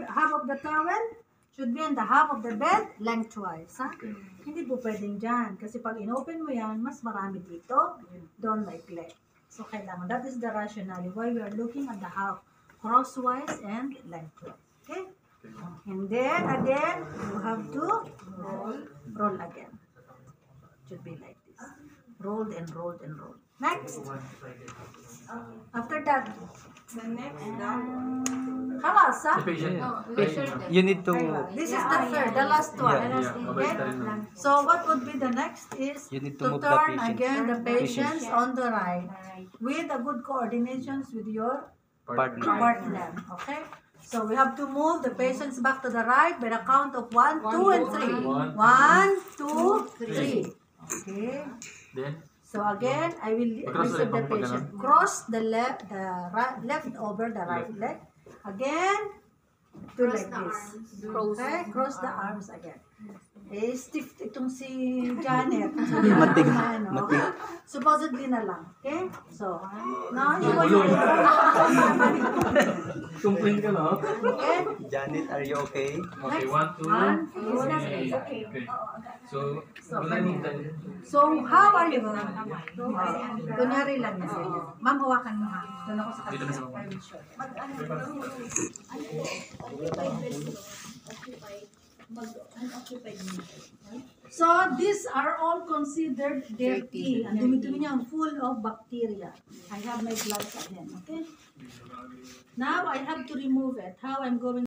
half of the towel should be on the half of the bed lengthwise, ha? Hindi po pwedeng dyan. Kasi pag inopen mo yan, mas marami dito. Don't neglect. So, kailangan. That is the rationale why we are looking at the half crosswise and lengthwise. Okay? And then, again, you have to roll again. Should be like this. Rolled and rolled and rolled. Next. After that. The next down. Halas, ha? You need to This is the third, the last one. Okay? So what would be the next is You need to to move the turn patient. again the patients on the right with a good coordinations with your partner. Okay? So we have to move the patients back to the right by the count of 1, 2, and 3. 1, 2, 3. Okay? Then, So again, I will Across receive the the leg, patient. Cross the left, left over the right leg. Again, do like this. Okay? Cross the arms again. Eh, stiff itong si Janet. Matig. Ano, Matig. supposedly na lang. Okay? So, now, iwan Ulo. yung complain ka na. Okay? Janet, are you okay? Okay, 1, 2, One, 3. two, Okay. So, running tayo. So, how are you? Kunyari lang na sa'yo. Ma'am, hawakan mo ha. Doon ako sa Dito na sa kapila. I will show you. So, these are all considered dirty. Ang dumi-dumi niya, full of bacteria. I have my gloves again, okay? Now, I have to remove it. How I'm going